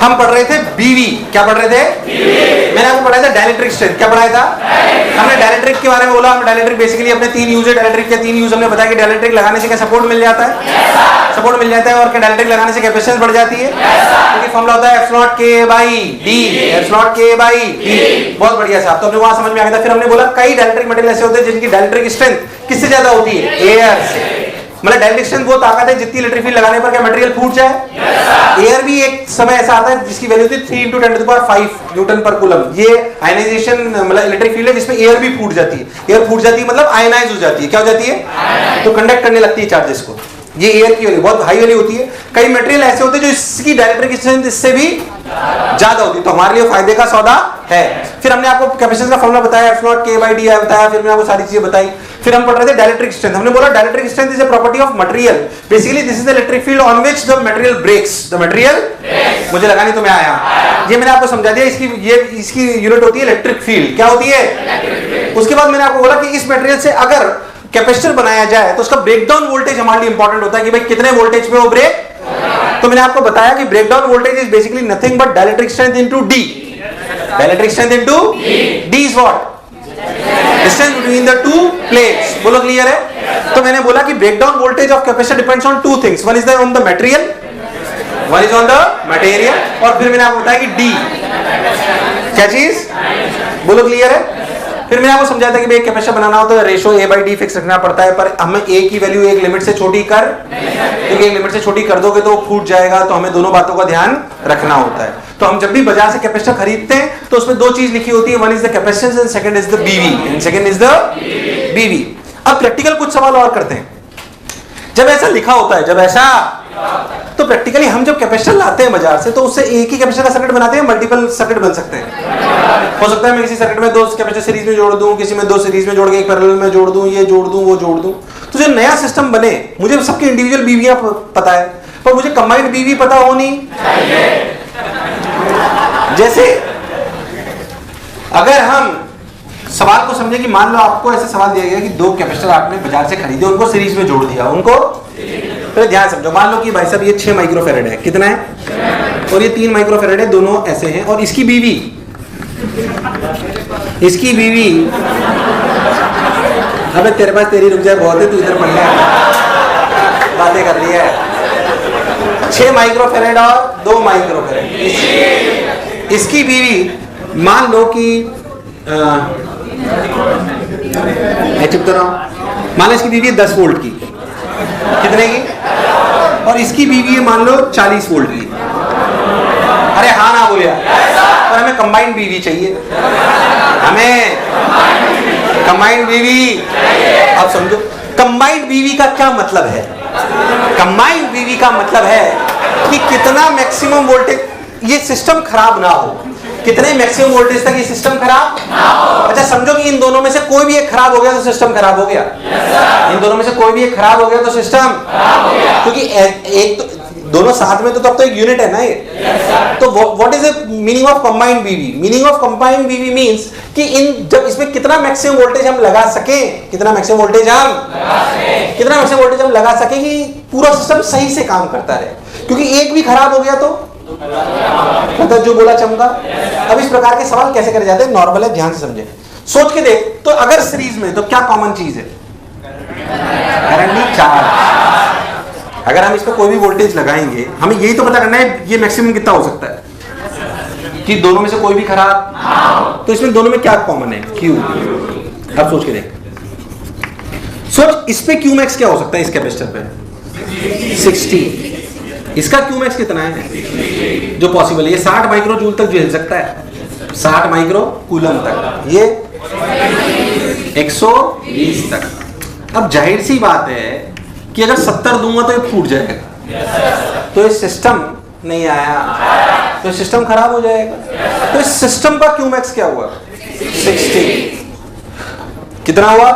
हम पढ़ रहे थे बीवी, क्या पढ़ रहे थे? मैंने आपको पढ़ाया था डाइलेक्ट्रिक स्ट्रेंथ, क्या पढ़ाया था? हमने डाइलेक्ट्रिक के बारे में बोला। हम डाइलेक्ट्रिक बेसिकली अपने 3 यूज है डाइलेक्ट्रिक के। 3 यूज हमने बताया कि डाइलेक्ट्रिक लगाने से क्या सपोर्ट मिल जाता है, सपोर्ट मिल जाता है, और क्या डाइलेक्ट्रिक लगाने से कैपेसिटेंस बढ़ जाती है, क्योंकि फॉर्मूला होता है F0 K/D, F0 K/D। बहुत बढ़िया साहब, तो हमने वहां समझ में आ गया था। फिर हमने बोला कई डाइलेक्ट्रिक मटेरियल ऐसे होते हैं जिनकी डाइलेक्ट्रिक स्ट्रेंथ किससे ज्यादा होती है? एयर से। मतलब डाइलेक्ट्रिक स्ट्रेंथ वो ताकत है जितनी इलेक्ट्रिक फील्ड लगाने पर क्या मटेरियल फूट जाए। एयर भी एक समय ऐसा आता है जिसकी वैल्यू थी 3 × 10⁵ न्यूटन पर कूलम। ये आयनाइजेशन मतलब इलेक्ट्रिक फील्ड है जिसमें एयर भी फूट जाती है। एयर फूट जाती है मतलब आयनाइज हो जाती है। क्या हो जाती है? तो कंडक्ट करने लगती है चार्जेस को। ये एयर की वैल्यू बहुत हाई वैल्यू होती है। कई मटेरियल ऐसे होते हैं जो इसकी डाइलेक्ट्रिक स्ट्रेंथ इससे भी ज्यादा होती है, तो हमारे लिए फायदे का सौदा है। फिर हमने आपको कैपेसिटेंस का फॉर्मूला बताया, F0 K/D बताया, फिर मैंने आपको सारी चीजें बताई। फिर हम पढ़ रहे थे डाइलेक्ट्रिक स्ट्रेंथ। हमने बोला dielectric strength is a property of material, basically this is the electric field on which the material breaks. The material मुझे लगा नहीं तो मैं आया, ये मैंने आपको समझा दिया। इसकी यूनिट होती है इलेक्ट्रिक फील्ड। क्या होती है? उसके बाद मैंने आपको बोला कि इस मटेरियल से अगर कैपेसिटर बनाया जाए तो उसका ब्रेकडाउन वोल्टेज हमारे लिए इंपॉर्टेंट होता है कि भाई कितने वोल्टेज पे वो ब्रेक। तो मैंने आपको बताया कि breakdown voltage is basically nothing but dielectric strength into D। Dielectric strength into D is what? Distance between the two plates. बोलो क्लियर है? तो मैंने बोला कि breakdown voltage of capacitor depends on 2 things, one is on the material, one is on the material, और फिर मैंने आपको बताया कि D क्या चीज। बोलो क्लियर है? फिर मैंने आपको समझाया था कि भाई कैपेसिटर बनाना हो तो रेशो A/D फिक्स रखना पड़ता है, पर हमें A की वैल्यू एक लिमिट से छोटी कर, क्योंकि एक लिमिट से छोटी कर दोगे तो वो फूट जाएगा, तो हमें दोनों बातों का ध्यान रखना होता है। तो हम जब भी बाजार से कैपेसिटर खरीदते हैं तो उसमें 2 चीज लिखी होती है, one is the capacitance and second is the BV, and second is the BV। अब प्रैक्टिकल कुछ सवाल और करते हैं। जब ऐसा लिखा होता है, जब ऐसा, तो प्रैक्टिकली हम जब कैपेसिटर लाते हैं बाजार से तो उससे एक ही कैपेसिटर का सर्किट बनाते हैं, मल्टीपल सर्किट बन सकते हैं। हो सकता है मैं किसी सर्किट में 2 कैपेसिटर सीरीज में जोड़ दूं, किसी में 2 सीरीज में जोड़ के एक पैरेलल में जोड़ दूं, ये जोड़ दूं, वो जोड़ दूं। तो जो नया सिस्टम बने, मुझे सबके इंडिविजुअल बीवियां पता है, पर मुझे कंबाइंड बीवी पता होनी चाहिए। जैसे अगर हम सवाल को समझे कि मान लो आपको ऐसे सवाल दिया गया कि 2 कैपेसिटर आपने बाजार से खरीदे, उनको सीरीज में जोड़ दिया, उनको पहले ध्यान समझो। मान लो कि भाई साहब ये 6 माइक्रोफैरेड है, कितना है? और ये 3 माइक्रोफैरेड है, दोनों ऐसे हैं, और इसकी बीवी अबे तेरे पास तेरी रुक जाए बहुत है, तू इधर पढ़ ले, बातें कर रही है। 6 माइक्रोफैरेड और 2 माइक्रोफैरेड, इसकी बीवी मान लो कि चुप तो रहो, मान लो इसकी बीवी है 10 वोल्ट की, कितने की? और इसकी बीवी है मान लो 40 वोल्ट की। अरे हाँ ना बोलिया, और हमें कंबाइंड बीवी चाहिए, हमें कंबाइंड बीवी। अब समझो कंबाइंड बीवी का क्या मतलब है। कंबाइंड बीवी का मतलब है कि कितना मैक्सिमम वोल्टेज, ये सिस्टम खराब ना हो, कितने मैक्सिमम वोल्टेज तक ये सिस्टम खराब ना हो। अच्छा समझो कि इन दोनों में से कोई भी एक खराब हो गया तो सिस्टम खराब हो गया। इन दोनों में से कोई भी एक खराब हो गया तो सिस्टम खराब हो गया, क्योंकि एक तो दोनों साथ में तो तब तो एक यूनिट है ना ये। तो what is the meaning of combined बीवी? मीनिंग ऑफ कंबाइंड बीवी मींस कि इन जब इसमें कितना मैक्सिमम वोल्टेज हम लगा सके, कितना मैक्सिमम वोल्टेज हम लगा सके कि पूरा सिस्टम सही से काम करता रहे। क्योंकि एक भी खराब हो गया तो मतलब जो बोला चमका। अब इस प्रकार के सवाल कैसे करे जाते हैं, नॉर्मल है, ध्यान से समझे, सोच के देख। तो अगर सीरीज में तो क्या कॉमन चीज है? Current charge. अगर हम इस पर कोई भी वोल्टेज लगाएंगे, हमें यही तो पता करना है ये मैक्सिमम कितना हो सकता है, कि दोनों में से कोई भी खराब। तो इसमें दोनों में क्या कॉमन है? Q। अब सोच के देख, सोच इस पे Q मैक्स क्या हो सकता है? इस कैपेसिटर पे 60। इसका Q मैक्स कितना है जो पॉसिबल है? ये 60 माइक्रो जूल तक झेल सकता है, 60 माइक्रो कूलम तक, ये 120 तक। अब जाहिर सी बात है कि अगर 70 दूंगा तो ये फूट जाएगा, तो ये सिस्टम नहीं आया तो सिस्टम खराब हो जाएगा। तो इस सिस्टम का Q मैक्स क्या हुआ? 60। कितना हुआ?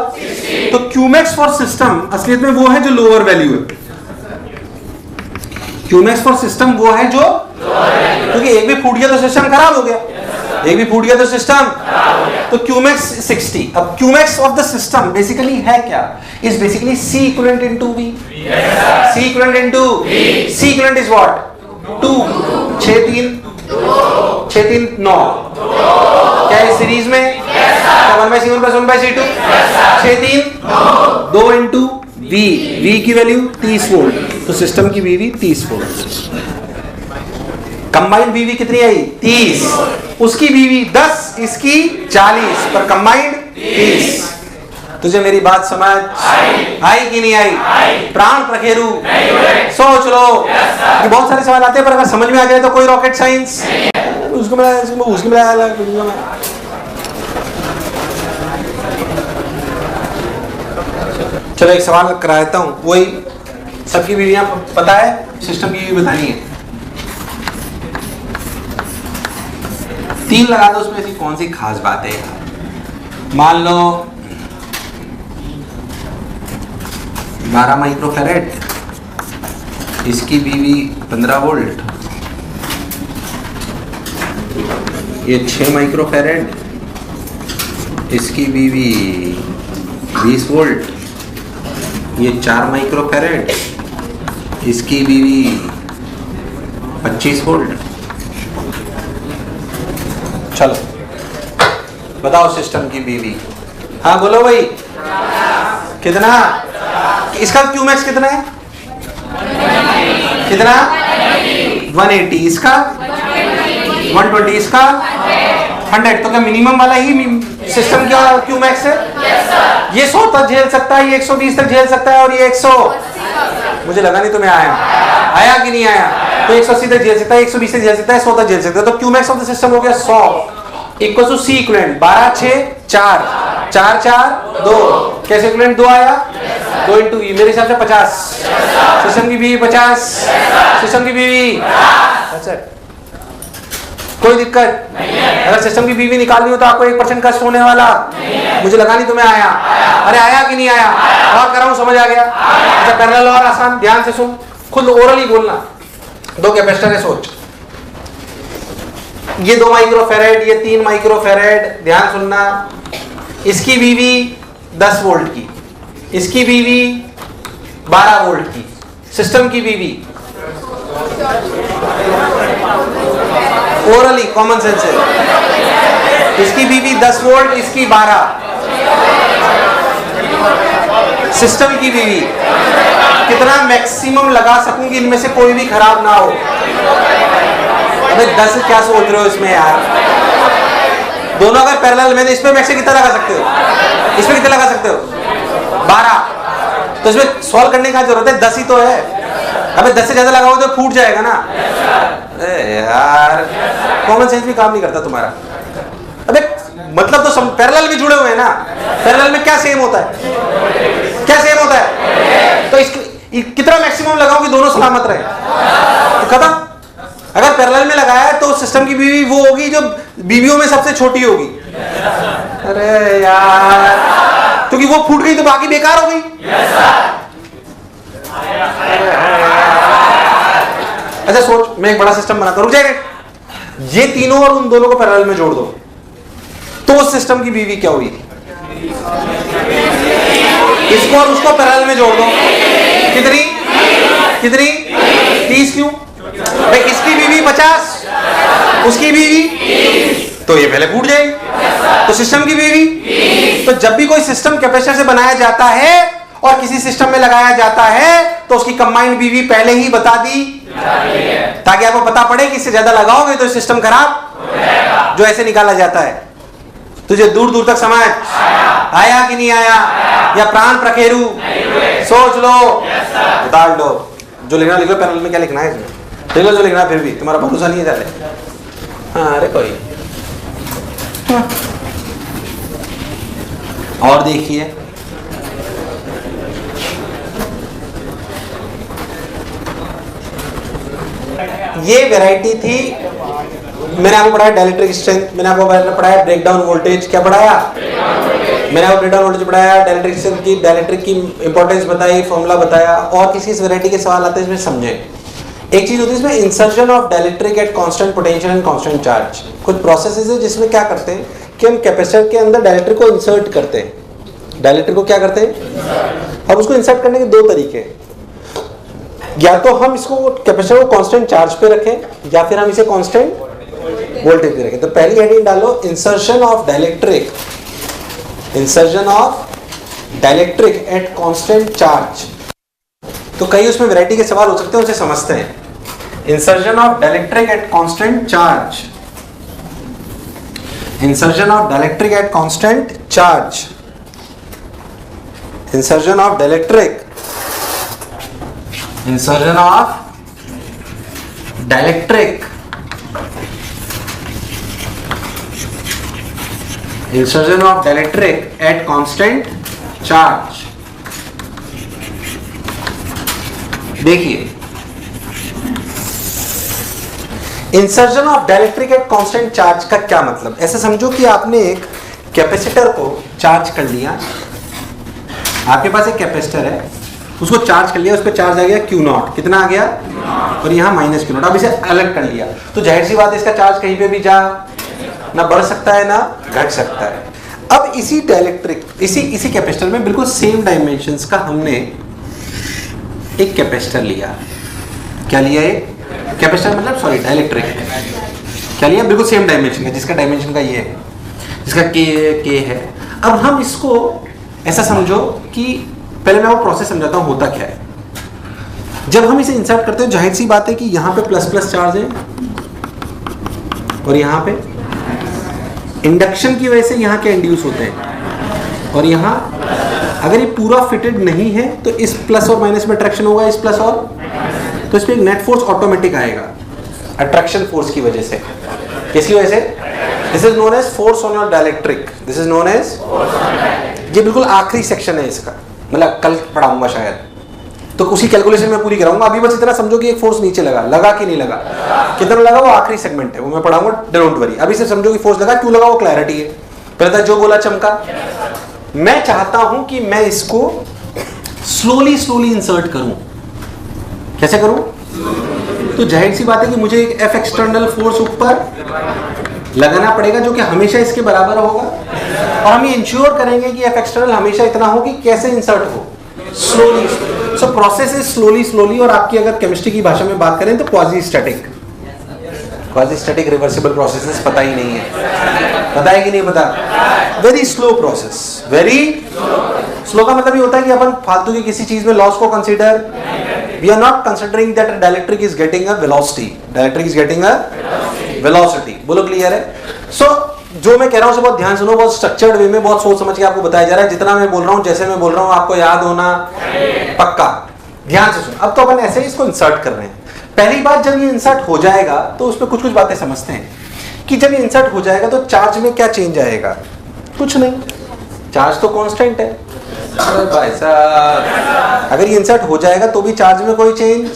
तो Q मैक्स फॉर सिस्टम असलियत में वो है जो लोअर वैल्यू है। Q मैक्स फॉर सिस्टम वो है जो, क्योंकि एक भी फूट गया तो सिस्टम खराब हो गया, एक भी फूट गया तो सिस्टम, तो Q मैक्स 60। अब Q max of the system basically है क्या? Is basically C equivalent into V। C equivalent into C equivalent is what? 2, 6 3 6 3 9, क्या इस सीरीज में? 1/C1 + 1/C2, 6 3 2 इंटू V की वैल्यू 30 वोल्ट, तो सिस्टम की VV 30 वोल्ट। कंबाइंड VV कितनी आई? 30। उसकी VV 10, इसकी 40, पर कंबाइंड 30। तुझे मेरी बात समझ आई कि नहीं आई? प्राण प्रखेरु सोच लो। ये बहुत सारे सवाल आते हैं, पर अगर समझ में आ जाए तो कोई रॉकेट साइंस उसको मिलाया। चलो एक सवाल कराता हूं, वही सबकी विधियां पता है, सिस्टम की भी बतानी है। 3 लगा दो, उसमें ऐसी कौन सी खास बात है? मान लो 12 माइक्रोफैरेड, इसकी VV 15 वोल्ट, ये 6 माइक्रोफैरेड, इसकी VV 20 वोल्ट, ये 4 माइक्रोफैरेड, इसकी VV 25 वोल्ट। चलो बताओ सिस्टम की VV। हाँ बोलो भाई, कितना? इसका Qmax कितना है? कितना? 180, इसका 120, इसका 100। तो क्या मिनिमम वाला ही सिस्टम का Qmax है? ये 100 तक झेल सकता है, ये 120 तक झेल सकता है, और ये 100, मुझे लगा नहीं तुम्हें आया कि नहीं आया? तो 180 तक झेल सकता है, 120 तक झेल सकता है, 100 तक झेल सकता है। तो Qmax ऑफ द सिस्टम हो गया 100 = C इक्विवेलेंट 12 6 4 4 4 2, कैसे इक्विवेलेंट 2 आया? 2 इंटू V, मेरे हिसाब से 50। सिस्टम की VV 50, सिस्टम की VV। अच्छा, कोई दिक्कत नहीं है। अगर सिस्टम की VV निकालनी हो तो आपको 1% कष्ट होने वाला, मुझे लगा नहीं तुम्हें आया। अरे आया कि नहीं आया? और कराऊं, समझ आ गया? अच्छा पैरेलल और आसान, ध्यान से सुन, खुद ओरली बोलना। 2 कैपेसिटर है, सोच, ये 2 माइक्रोफैरेड, ये 3 माइक्रोफैरेड, ध्यान सुनना। इसकी VV 10 वोल्ट की, इसकी VV 12 वोल्ट की, सिस्टम की VV ओरली कॉमन सेंस है, इसकी VV 10 वोल्ट, इसकी 12, सिस्टम की VV कितना मैक्सिमम लगा सकूंगी, इनमें से कोई भी खराब ना हो। अबे 10 क्या सोच रहे हो इसमें यार? दोनों अगर पैरेलल में, इसमें मैक्सिमम कितना लगा सकते हो? इसमें कितना लगा सकते हो? 12। तो इसमें सॉल्व करने का जरूरत है, 10 ही तो है। अबे 10 से ज्यादा लगाओ तो फूट जाएगा ना। यार कॉमन सेंस भी काम नहीं करता तुम्हारा। अबे मतलब तो पैरेलल भी जुड़े हुए हैं ना। पैरेलल में क्या सेम होता है? क्या सेम होता है? तो कितना मैक्सिमम लगाओ कि दोनों सलामत रहे, तो खत्म। अगर पैरेलल में लगाया है तो सिस्टम की VV वो होगी जो बीवीओ में सबसे छोटी होगी। अरे यार, क्योंकि वो फूट गई तो बाकी बेकार हो गई। अच्छा सोच, मैं एक बड़ा सिस्टम बनाता हूं, रुक जाएगा। ये तीनों और उन दोनों को पैरेलल में जोड़ दो, तो उस सिस्टम की VV क्या हुई? इसको और उसको पैरेलल में जोड़ दो, कितनी? कितनी? 30। क्यों भाई? इसकी VV 50, उसकी VV, तो ये पहले फूट जाएगी। तो सिस्टम की VV, तो जब भी कोई सिस्टम कैपेसिटर से बनाया जाता है और किसी सिस्टम में लगाया जाता है तो उसकी कंबाइंड VV पहले ही बता दी, ताकि आपको पता पड़े कि इससे ज्यादा लगाओगे तो सिस्टम खराब, जो ऐसे निकाला जाता है। तुझे दूर दूर तक समझ आया कि नहीं आया? या प्राण प्रखेरु सोच लो, बता लो। जो लिखना लिख लो, पैनल में क्या लिखना है इसमें लिख लो, जो लिखना है, फिर भी तुम्हारा भरोसा नहीं है चले। हाँ अरे कोई और देखिए, ये वैरायटी थी। मैंने आपको पढ़ाया डाइलेक्ट्रिक स्ट्रेंथ, मैंने आपको पढ़ाया ब्रेक डाउन वोल्टेज। क्या पढ़ाया? मैंने आपको ब्रेक डाउन वोल्टेज पढ़ाया, डाइलेक्ट्रिक स्ट्रेंथ की, डाइलेक्ट्रिक की इंपॉर्टेंस बताई, फॉर्मूला बताया। और किसी इस वैरायटी के सवाल आते हैं इसमें समझें। एक चीज होती है इसमें, insertion of dielectric at constant potential and constant charge. कुछ प्रोसेसेस है जिसमें क्या करते हैं कि हम कैपेसिटर के अंदर डाइलेक्ट्रिक को इंसर्ट करते हैं। डाइलेक्ट्रिक को क्या करते हैं? अब उसको इंसर्ट करने के 2 तरीके हैं। या तो हम इसको कैपेसिटर को कांस्टेंट चार्ज पे रखें, या फिर हम इसे कांस्टेंट वोल्टेज दे रखे। तो पहली हेडिंग डालो insertion of dielectric, insertion of dielectric at constant charge. तो कई उसमें वैरायटी के सवाल हो सकते हैं, उसे समझते हैं। Insertion of dielectric at constant charge, insertion of dielectric at constant charge, insertion of dielectric, insertion of dielectric, insertion of dielectric at constant charge. देखिए insertion of dielectric at constant charge का क्या मतलब। ऐसे समझो कि आपने एक कैपेसिटर को चार्ज कर लिया, आपके पास एक कैपेसिटर है, उसको चार्ज कर लिया, उस पर चार्ज आ गया Q0, कितना आ गया, और यहाँ माइनस Q0। अब इसे अलग कर लिया तो जाहिर सी बात है इसका चार्ज कहीं पे भी जा ना बढ़ सकता है ना घट सकता है। अब इसी डाइलेक्ट्रिक, इसी कैपेसिटर में बिल्कुल सेम डायमेंशंस का हमने एक कैपेसिटर लिया। क्या लिया? एक कैपेसिटर मतलब सॉरी डाइलेक्ट्रिक क्या लिया? बिल्कुल सेम डायमेंशन का, जिसका डायमेंशन का ये है, जिसका के है। अब हम इसको ऐसा समझो कि पहले मैं वो प्रोसेस समझाता हूँ होता क्या है। जब हम इसे इंसर्ट करते हैं जाहिर सी बात है कि यहाँ पे प्लस प्लस चार्ज है और यहाँ पे इंडक्शन की वजह से यहाँ के इंड्यूस होते हैं, और यहाँ अगर ये पूरा फिटेड नहीं है तो इस प्लस और माइनस में अट्रैक्शन होगा, इस प्लस और, तो इस पे एक नेट फोर्स ऑटोमेटिक आएगा अट्रैक्शन फोर्स की वजह से। किसकी वजह से? This is known as force on your dielectric, this is known as, ये बिल्कुल आखिरी सेक्शन है इसका, मतलब कल पढ़ाऊंगा शायद, तो उसी कैलकुलेशन में पूरी कराऊंगा। अभी बस इतना समझो कि एक फोर्स नीचे लगा कि नहीं लगा, कितना लगा वो आखिरी सेगमेंट है, वो मैं पढ़ाऊंगा, डोंट वरी। अभी से समझो कि फोर्स लगा, क्यों लगा वो क्लैरिटी है। पहले था जो बोला चमका। मैं चाहता हूं कि मैं इसको स्लोली इंसर्ट करूं। कैसे करूं? तो जाहिर सी बात है कि मुझे एक एफ एक्सटर्नल फोर्स ऊपर लगाना पड़ेगा जो कि हमेशा इसके बराबर होगा, और हम ये इंश्योर करेंगे कि एफ एक्सटर्नल हमेशा इतना हो कि कैसे इंसर्ट हो, slowly. So process is slowly, और आपकी अगर केमिस्ट्री की भाषा में बात करें तो क्वाजी स्टैटिक रिवर्सिबल प्रोसेसेस पता ही नहीं है, पता है कि नहीं पता? Very slow process, very slow का मतलब ये होता है कि अपन फालतू की किसी चीज में लॉस को consider, we are not considering that dielectric is getting a velocity, dielectric is getting a velocity. बोलो क्लियर है? सो जो मैं कह रहा हूं उसे बहुत ध्यान सुनो, बहुत स्ट्रक्चर्ड वे में, बहुत सोच समझ के आपको बताया जा रहा है। जितना मैं बोल रहा हूं, जैसे मैं बोल रहा हूं, आपको याद होना पक्का, ध्यान से सुनो। अब तो अपन ऐसे ही इसको इंसर्ट कर रहे हैं। पहली बात, जब ये इंसर्ट हो जाएगा तो उसमें कुछ बातें समझते हैं कि जब ये इंसर्ट हो जाएगा तो चार्ज में क्या चेंज आएगा? कुछ नहीं, चार्ज तो कांस्टेंट है। अरे भाई साहब, अगर ये इंसर्ट हो जाएगा तो भी चार्ज में कोई चेंज,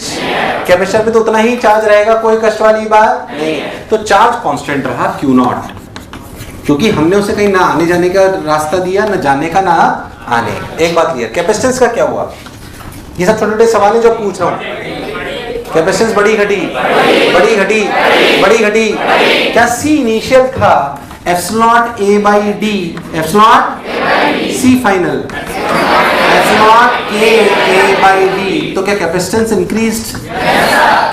कैपेसिटर में तो उतना ही चार्ज रहेगा, कोई कष्ट वाली बात नहीं। तो चार्ज कांस्टेंट रहा Q0, क्योंकि हमने उसे कहीं ना आने जाने का रास्ता दिया, ना जाने का ना आने। एक बात क्लियर, कैपेसिटेंस का क्या हुआ? ये सब छोटे छोटे सवाल हैं जो पूछ रहा हूँ। कैपेसिटेंस बढ़ी घटी, क्या सी इनिशियल था epsilon A by D, epsilon C final, epsilon A by D, तो क्या कैपेसिटेंस इंक्रीज्ड?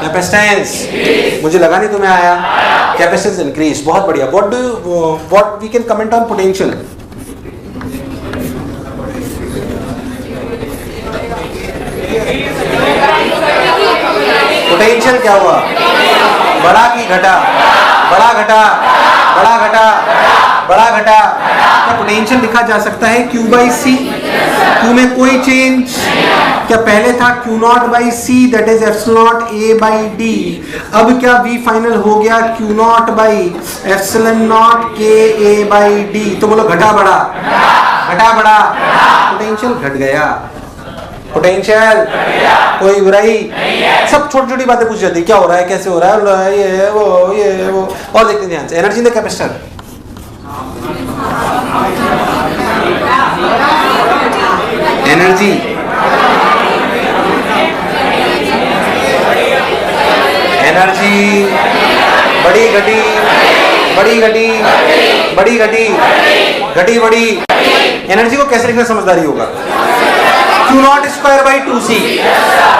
कैपेसिटेंस, मुझे लगा नहीं तुम्हें आया, कैपेसिटेंस इंक्रीज, बहुत बढ़िया। What we can comment on potential? Potential क्या हुआ? बड़ा की घटा? बड़ा घटा। क्या पोटेंशियल लिखा जा सकता है Q by C? Q में कोई चेंज, क्या पहले था Q0 by C, that is epsilon A by D। अब क्या V फाइनल हो गया Q0 by epsilon not K A by D। तो बोलो घटा बढ़ा, पोटेंशियल घट गया, पोटेंशियल कोई बुराई, सब छोटी छोटी बातें पूछ जाती, क्या हो रहा है, कैसे हो रहा है, ये वो। और देखते हैं ध्यान से, energy in the capacitor. Energy बढ़ी। एनर्जी को कैसे लिखना समझदारी होगा? Q0 स्क्वायर बाई 2C,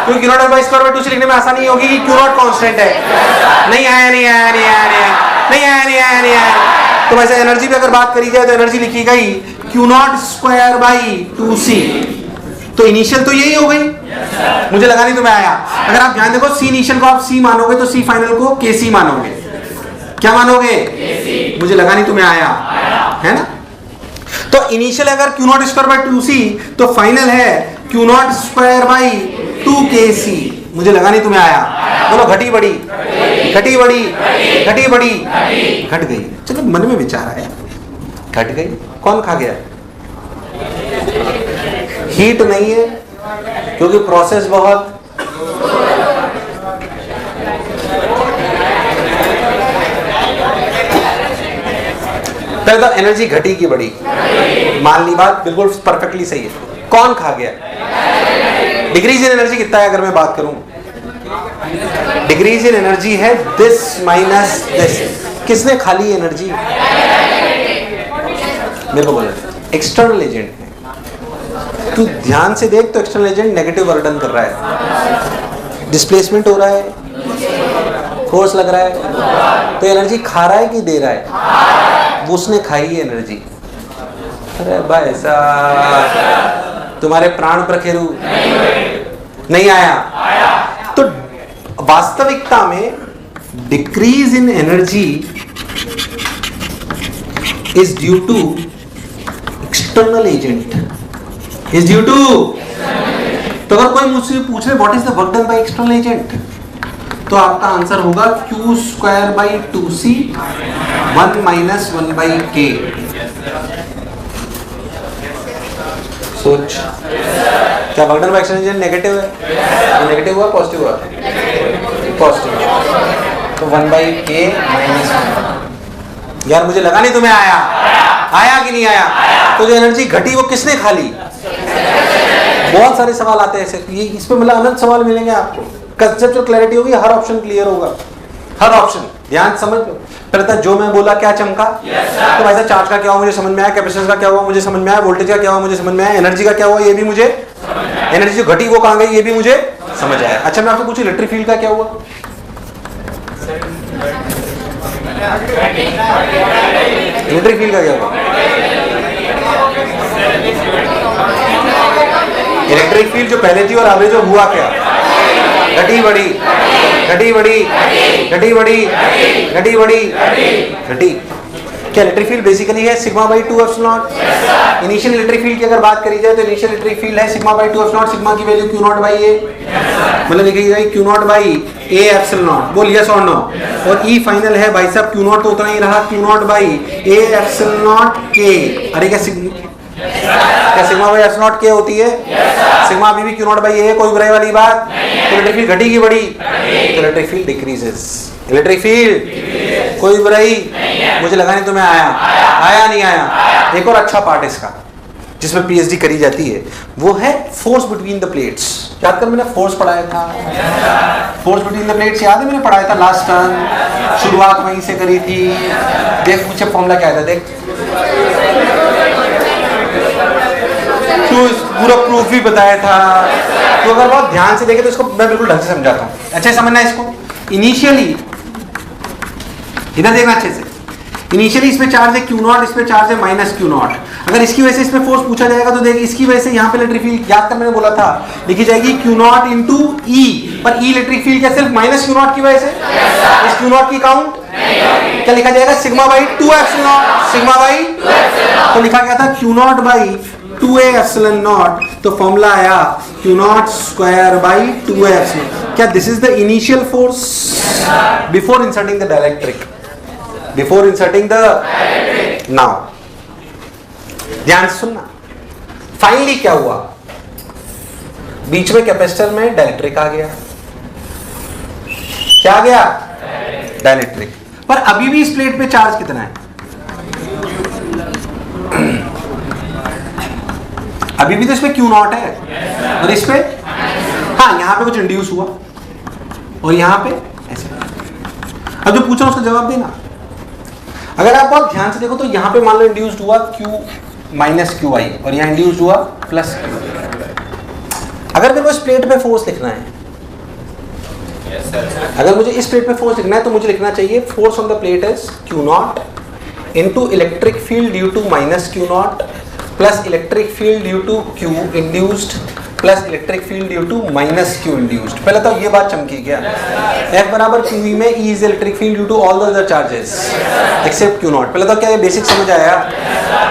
क्योंकि Q0 by square by 2C लिखने में आसानी होगी कि Q0 कांस्टेंट है। नहीं आया। नहीं आया नहीं आया नहीं आया। तो वैसे एनर्जी पे अगर बात करी जाए तो एनर्जी लिखी गई Q0 स्क्वायर बाई 2C। तो इनिशियल तो यही हो गई, मुझे लगा नहीं तुम्हें आया। अगर आप ध्यान देखो सी इनिशियल को आप सी मानोगे तो सी फाइनल को KC मानोगे। क्या मानोगे? मुझे लगा नहीं तुम्हें आया, है ना। तो इनिशियल अगर Q0 स्क्वायर बाई 2C तो फाइनल है Q0 स्क्वायर बाई 2KC। मुझे लगा नहीं तुम्हें आया। बोलो घटी बड़ी घटी बड़ी घटी बड़ी घट गई। चलो मन में विचार आया, घट गई। कौन खा गया? हीट नहीं है क्योंकि प्रोसेस बहुत पहले तो एनर्जी घटी की बड़ी, मान ली बात बिल्कुल परफेक्टली सही है। कौन खा गया? डिग्रीज इन एनर्जी कितना है? अगर मैं बात करूं डिग्रीज इन एनर्जी है दिस माइनस दिस। किसने खाली एनर्जी? मेरे को बोला एक्सटर्नल एजेंट है। तू ध्यान से देख तो एक्सटर्नल एजेंट नेगेटिव वर्डन कर रहा है, डिस्प्लेसमेंट हो रहा है, फोर्स लग रहा है। तो एनर्जी खा रहा है कि दे रहा है? वो उसने खाई है एनर्जी। अरे भाई साहब तुम्हारे प्राण प्रखेरु नहीं आया। तो वास्तविकता में decrease in energy is due to external agent, is due to. तो अगर कोई मुझसे पूछ ले what is the work done by external agent, तो आपका आंसर होगा Q square by 2C 1 minus 1 by K। सोच, क्या work done by external agent negative है? नेगेटिव हुआ पॉजिटिव हुआ? पॉजिटिव। तो 1 बाई K माइनस 1। यार मुझे लगा नहीं तुम्हें आया, आया कि नहीं आया? तो जो एनर्जी घटी वो किसने खा ली? बहुत सारे सवाल आते हैं ऐसे, ये इस पे मतलब अनंत सवाल मिलेंगे आपको। कंसेप्चुअल क्लैरिटी होगी, हर ऑप्शन क्लियर होगा, हर ऑप्शन। ध्यान समझ लो। पहले जो मैं बोला क्या चमका? तो वैसे चार्ज का क्या हुआ मुझे समझ में आया, कैपेसिटेंस का क्या हुआ मुझे समझ में आया, वोल्टेज का क्या हुआ मुझे समझ में आया, एनर्जी का क्या हुआ ये भी मुझे, एनर्जी जो घटी वो कहाँ गई ये भी मुझे समझ आया। अच्छा मैं आपसे पूछूं इलेक्ट्रिक फील्ड का क्या हुआ? इलेक्ट्रिक फील्ड का क्या हुआ? इलेक्ट्रिक फील्ड जो पहले थी और अभी जो हुआ क्या? घटी बड़ी घटी बड़ी घटी बड़ी घटी बड़ी घटी। क्या इलेक्ट्रिक फील्ड बेसिकली है sigma by 2 epsilon. Initial electric field की अगर बात करी जाए तो इनिशियल इलेक्ट्रिक फील्ड है सिग्मा बाई 2 एप्सिलॉन। सिग्मा की वैल्यू Q0 बाई A, मतलब लिखी गई Q0 बाई A एप्सिलॉन। बोल यस और नो। और E फाइनल है भाई साहब Q0 तो उतना ही रहा Q0 by A epsilon K। अरे क्या सिग्मा बाई एप्सिलॉन K होती है? सिग्मा अभी भी Q0 बाई A है, कोई बुराई वाली बात? तो इलेक्ट्रिक फील्ड घटी की बड़ी, तो electric field decreases. Electric field कोई बुराई, मुझे लगा नहीं तुम्हें आया, आया नहीं आया। एक और अच्छा पार्ट इसका जिसमें पीएचडी करी जाती है वो है फोर्स बिटवीन द प्लेट्स। याद कर मैंने फोर्स पढ़ाया था, फोर्स बिटवीन द प्लेट्स याद है मैंने पढ़ाया था लास्ट टर्म, शुरुआत वहीं से करी थी। देख मुझे फॉर्मूला क्या था, देख तो पूरा प्रूफ भी बताया था। तो अगर बहुत ध्यान से देखे तो इसको मैं बिल्कुल ढंग से समझाता हूँ, अच्छे समझना है इसको। इनिशियली इधर देखना अच्छे से, इनिशियली इसमें चार्ज है Q0, इसमें चार्ज है माइनस Q0। अगर इसकी वजह से इसमें फोर्स पूछा जाएगा तो देखिए इसकी वजह से यहाँ पे इलेक्ट्रिक फील्ड याद कर मैंने बोला था लिखी जाएगी Q0 इंटू E, पर E इलेक्ट्रिक फील्ड क्या सिर्फ माइनस Q0 की वजह से? इस Q0 की काउंट क्या लिखा जाएगा? Sigma by 2 epsilon, sigma by तो लिखा गया था Q0 by 2A epsilon naught. तो फॉर्मूला आया Q0 square by 2A epsilon. क्या this is the initial force before inserting the dielectric, before inserting the now. ध्यान से सुनना। फाइनली क्या हुआ? बीच में कैपेसिटर में डाइलेक्ट्रिक आ गया। क्या आ गया? डाइलेक्ट्रिक। पर अभी भी इस प्लेट पे चार्ज कितना है? अभी भी तो इसमें Q0 है और इस पे हाँ यहाँ पे कुछ इंड्यूस हुआ और यहाँ पे ऐसे। अब जो पूछा उसका जवाब देना। अगर आप बहुत ध्यान से देखो तो यहाँ पे मान लो इंड्यूस्ड हुआ Q माइनस QI और यहाँ इंड्यूस्ड हुआ प्लस Q। अगर मेरे को इस प्लेट पे फोर्स लिखना है अगर मुझे इस प्लेट पे फोर्स लिखना है तो मुझे लिखना चाहिए force on the plate is Q naught into electric field due to minus Q naught plus electric field due to Q induced plus electric field due to minus Q induced. पहले तो ये बात चमकी क्या, F बराबर QE में E is electric field due to all the other charges except Q naught. पहले तो क्या ये बेसिक समझ आया?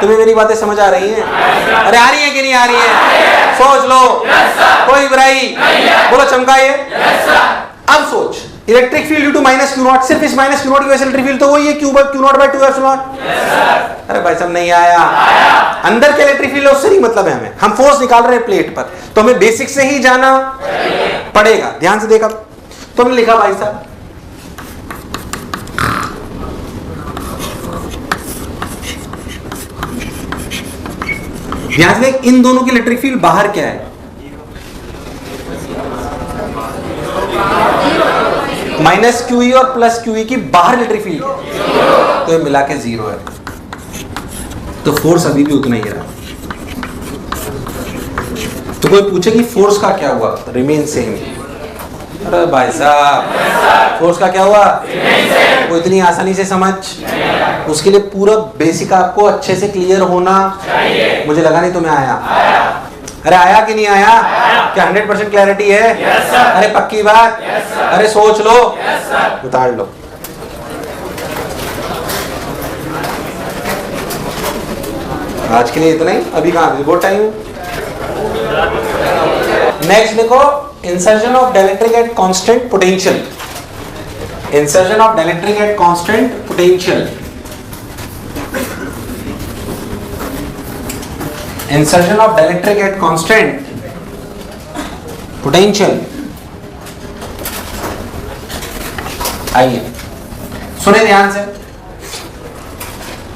तुम्हें मेरी बातें समझ आ रही हैं? अरे आ रही है कि नहीं आ रही है? सोच लो, कोई बुराई बोलो, चमका ये। अब सोच, electric field due to minus Q naught, सिर्फ इस माइनस Q नॉट की वजह से इलेक्ट्रिक फील्ड तो वही है Q नॉट बाय 2 एप्सिलॉन। अरे भाई साहब नहीं आया, अंदर के इलेक्ट्रिक फील्ड उससे नहीं मतलब है हमें, हम फोर्स निकाल रहे हैं प्लेट पर, तो हमें बेसिक से ही जाना पड़ेगा। ध्यान से देखा तो हमने लिखा भाई साहब ध्यान से देख, इन दोनों की इलेक्ट्रिक फील्ड बाहर क्या है, माइनस QE और प्लस QE की बाहर इलेक्ट्रिक फील्ड है, तो ये मिला के 0 है, तो फोर्स अभी भी उतना ही रहा। तो कोई पूछे कि फोर्स का क्या हुआ, रिमेन सेम। अरे भाई साहब फोर्स का क्या हुआ, वो इतनी आसानी से समझ, उसके लिए पूरा बेसिक आपको अच्छे से क्लियर होना चाहिए। मुझे लगा नहीं तुम्हें आया। अरे आया कि नहीं आया? क्या 100% क्लैरिटी है? अरे पक्की बात? अरे सोच लो, उतार लो। आज के लिए इतना ही, अभी कहाँ बहुत टाइम। नेक्स्ट देखो, insertion of dielectric at constant potential. Insertion of dielectric at constant potential. Insertion of dielectric at constant potential. आइए सुने ध्यान से,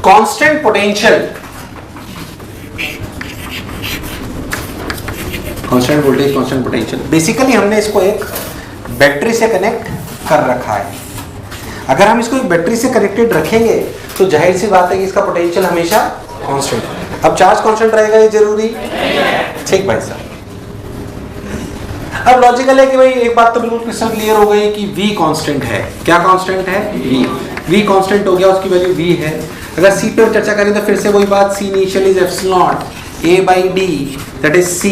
constant potential, constant voltage constant potential, basically हमने इसको एक बैटरी से कनेक्ट कर रखा है। अगर हम इसको एक बैटरी से कनेक्टेड रखेंगे तो जाहिर सी बात है कि इसका पोटेंशियल हमेशा कांस्टेंट। अब चार्ज कांस्टेंट रहेगा ये जरूरी? ठीक भाई साहब। अब लॉजिकल है कि भाई एक बात तो बिल्कुल क्रिस्टल क्लियर हो गई कि V कांस्टेंट है। क्या कांस्टेंट है? V कांस्टेंट हो गया, उसकी वैल्यू V है। अगर C पे चर्चा करें तो फिर से वही बात, C initial is epsilon A by D, that is C,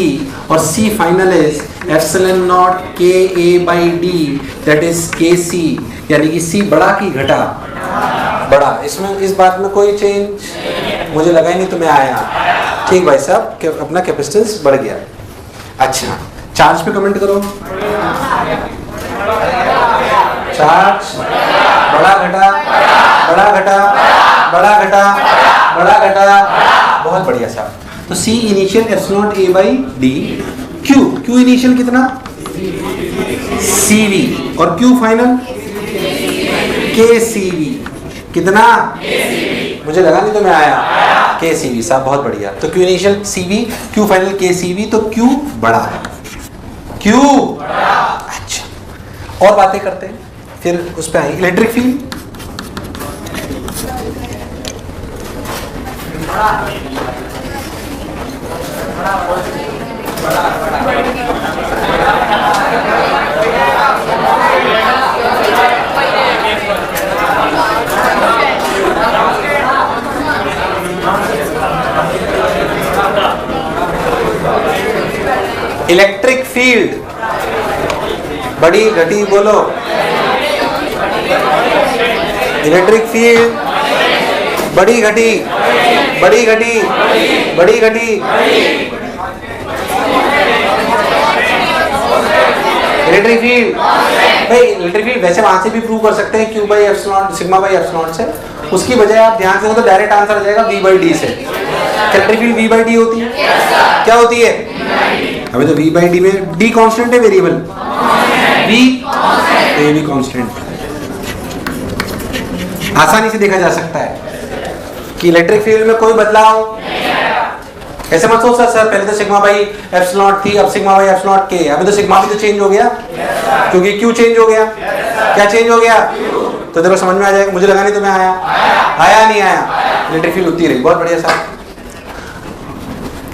और C final is epsilon naught K A by D, that is KC, यानी कि C बड़ा की घटा बड़ा। इसमें इस बात में कोई चेंज मुझे लगा ही नहीं तुम्हें आया। ठीक भाई साहब, अपना कैपेसिटेंस बढ़ गया। अच्छा, चार्ज पे कमेंट करो। चार्ज बड़ा घटा बड़ा घटा बड़ा घटा बड़ा घटा, बहुत बढ़िया साहब। तो C initial epsilon A by D, Q initial कितना? CV, और Q फाइनल KCV कितना? मुझे लगा नहीं तो मैं आया। KCV साहब बहुत बढ़िया। तो Q initial CV, Q final KCV, तो Q बड़ा है। Q अच्छा, और बातें करते हैं फिर उस पे आएंगे। इलेक्ट्रिक फील्ड इलेक्ट्रिक फील्ड बड़ी घटी, बोलो इलेक्ट्रिक फील्ड बड़ी घटी बड़ी घटी बड़ी घटी। इलेक्ट्रिक फील्ड भाई, इलेक्ट्रिक फील्ड वैसे वहां से भी प्रूव कर सकते हैं Q by epsilon sigma by epsilon से। उसकी बजाय आप ध्यान से तो डायरेक्ट आंसर आ जाएगा V बाई D से। Electric field V by D होती है। क्या होती है? अभी तो V बाई D में D कांस्टेंट है, वेरिएबल V, तो ये भी कांस्टेंट। आसानी से देखा जा सकता है कि इलेक्ट्रिक फील्ड में कोई बदलाव ऐसे मत सोच सर पहले तो सिग्मा बाई एप्सिलॉन थी, अब सिग्मा बाई एप्सिलॉन के, अभी तो सिग्मा भी तो चेंज हो गया क्योंकि Q चेंज हो गया। क्या चेंज हो गया? तो देखो समझ में आ जाएगा। मुझे लगा नहीं तुम्हें आया। आया नहीं आया? इलेक्ट्रिक फील्ड होती रही। बहुत बढ़िया साहब।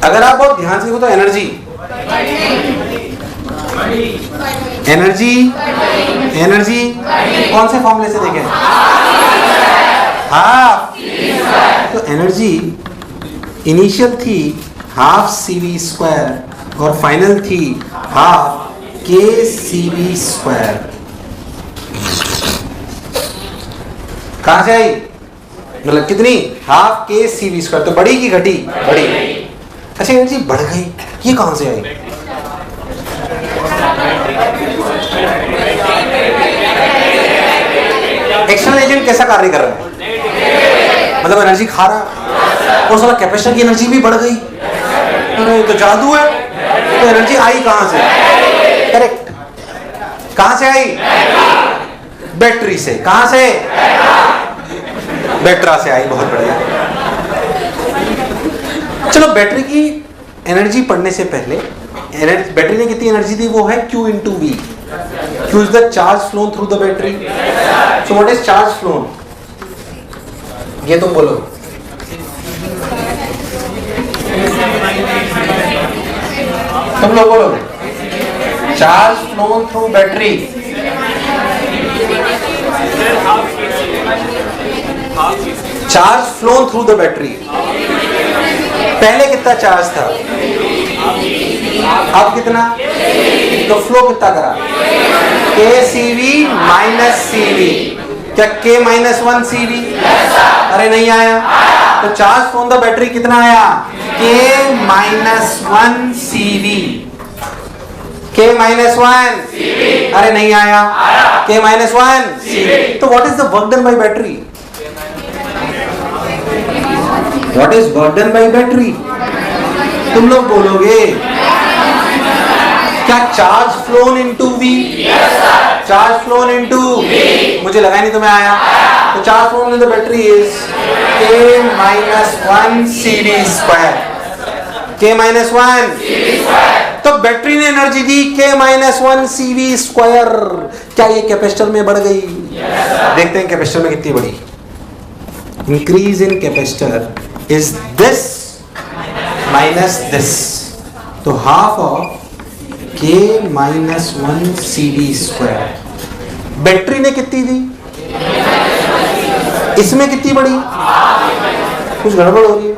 अगर आप बहुत ध्यान से देखो तो एनर्जी एनर्जी एनर्जी कौन से फॉर्मूले से देखें? हाफ। तो एनर्जी इनिशियल थी हाफ CV² और फाइनल थी हाफ KCV²। कहां से आई? मतलब कितनी? Half KCV²। तो बड़ी की घटी? बड़ी। अच्छा एनर्जी बढ़ गई, ये कहां से आई? एक्सटर्नल एजेंट कैसा कार्य कर रहा है? मतलब एनर्जी खा रहा और साला कैपेसिटर की एनर्जी भी बढ़ गई। अरे तो जादू है। तो एनर्जी आई कहां से? करेक्ट। कहां से आई? बैटरी से। कहां से? बैटरा से आई। बहुत बढ़िया। चलो बैटरी की एनर्जी पढ़ने से पहले बैटरी ने कितनी एनर्जी दी वो है Q into V। Q is the charge flown through the battery. So what is charge flown? ये तुम बोलो। तुम लोग बोलो। Charge flown through battery. Charge flown through the battery. पहले कितना चार्ज था? अब कितना? तो फ्लो कितना करा? KCV minus CV। क्या K-1 CV? अरे नहीं आया। तो चार्ज फ्रॉम द बैटरी कितना आया? K-1 CV। K-1 अरे नहीं आया। K-1 CV। तो what is the work done bye battery? What is work done bye battery? तुम लोग बोलोगे। क्या charge phloem into V? Charge phloem into मुझे लगा नहीं तुम्हें आया। तो charge flown in the battery is K-1 CV²। K-1 तो बैटरी ने एनर्जी दी K-1 CV²। क्या ये कैपेसिटर में बढ़ गई? देखते हैं कैपेसिटर में कितनी बढ़ी। Increase in capacitor is this minus this. तो half of K-1 CV²। Battery ने कितनी दी? इसमें कितनी बढ़ी? कुछ गड़बड़ हो रही है।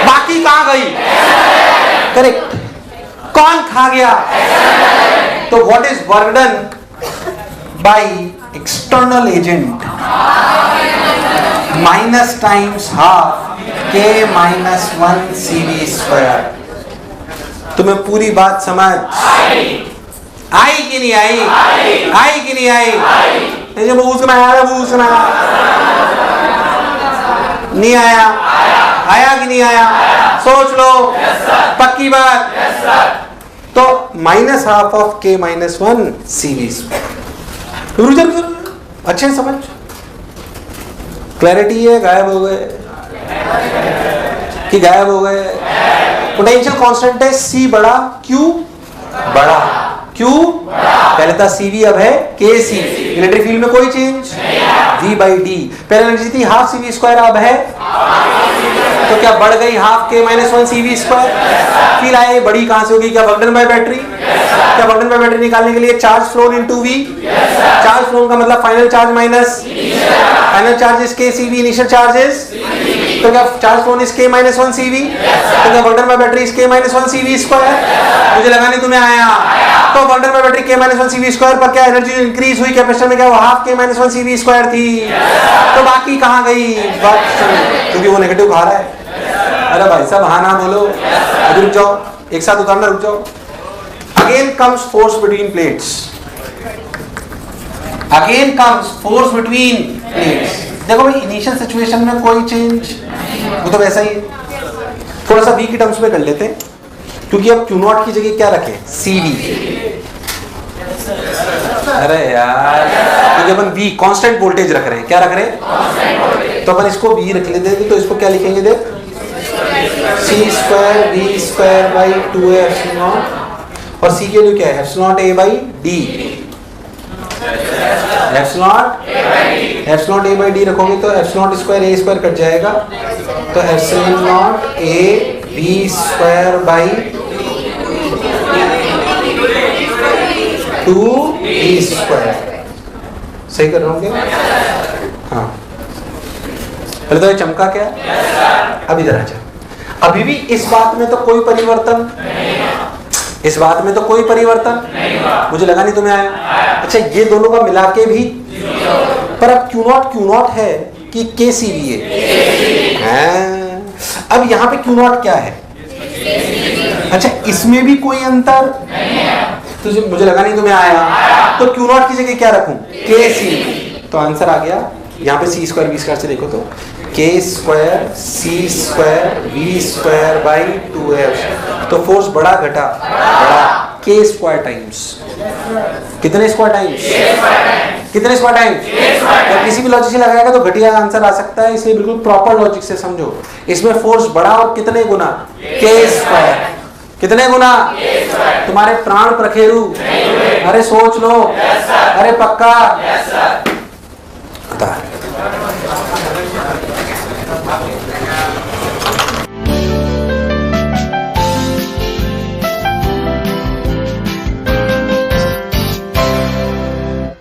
बाकी कहां गई? करेक्ट। कौन खा गया? तो what is work done by external agent? Minus times half K-1 CV²। तुम्हें पूरी बात समझ आई कि नहीं आई? आई कि नहीं आई? पूछना है, पूछना नहीं आया? आया कि नहीं आया? सोच लो। पक्की बात। तो minus half of K-1 CV²। अच्छे समझ। क्लैरिटी है? गायब हो गए कि गायब हो गए? पोटेंशियल कांस्टेंट है C बड़ा Q बड़ा। Q पहले था CV अब है KC। इलेक्ट्रिक फील्ड में कोई चेंज? V/D। पहले एनर्जी थी हाफ CV² अब है तो क्या बढ़ गई हाफ K-1 CV²। फील आए बड़ी कहां से होगी? क्या वर्क डन बाय बैटरी? क्या वर्क डन बाय बैटरी निकालने के लिए charge phloem into V। Charge phloem का मतलब final charge minus final charge is KCV। Initial charge is तो क्या charge phloem is K-1 CV। तो क्या work done bye battery is K-1 CV²। मुझे लगा नहीं तुम्हें आया। तो work done bye battery K-1 CV² पर क्या एनर्जी इंक्रीज हुई कैपेसिटर में? क्या वो हाफ K-1 CV² थी। तो बाकी कहां गई? क्योंकि वो नेगेटिव खा रहा है। अरे भाई साहब हाँ ना बोलो। अभी रुक जाओ, एक साथ उतारना, रुक जाओ। Again comes force between plates. Again comes force between plates. देखो भाई इनिशियल सिचुएशन में कोई चेंज, वो तो वैसा ही है। थोड़ा सा V की टर्म्स में कर लेते हैं क्योंकि अब Q0 की जगह क्या रखे? CV। अरे यार क्योंकि अपन V कांस्टेंट वोल्टेज रख रहे हैं। क्या रख रहे हैं? तो अपन इसको V रख लेते हैं। तो इसको क्या लिखेंगे? देख C² V²/2A और C के लिए क्या है? ε0A/D। ε0A/D रखोगे तो ε0²A² कट जाएगा तो ε0A V²/2 वी स्क्वायर। सही कर रहा हूँ क्या? हाँ, पहले तो ये चमका क्या? अब इधर आ जा। अभी भी इस बात में तो कोई परिवर्तन, इस बात में तो कोई परिवर्तन मुझे लगा नहीं तुम्हें आया। अच्छा, ये दोनों का मिला के भी, पर अब क्यू नॉट है कि के सी वी है? अब यहाँ पे क्यू नॉट क्या है? अच्छा, इसमें भी कोई अंतर तो मुझे लगा नहीं तुम्हें आया, तो क्यू नॉट की जगह क्या रखूं? के सी। तो आंसर आ गया यहाँ पे सी स्क्वायर वी स्क्वायर से देखो तो K square C square V square by 2f। तो फोर्स बढ़ा घटा? बढ़ा। के स्क्वायर टाइम्स कितने स्क्वायर टाइम्स? कितने स्क्वायर टाइम्स? और किसी भी लॉजिक से लगाएगा तो घटिया आंसर आ सकता है, इसलिए बिल्कुल प्रॉपर लॉजिक से समझो। इसमें फोर्स बढ़ा और कितने गुना? के स्क्वायर। कितने गुना? तुम्हारे प्राण प्रखेरु, अरे सोच लो, अरे पक्का बता।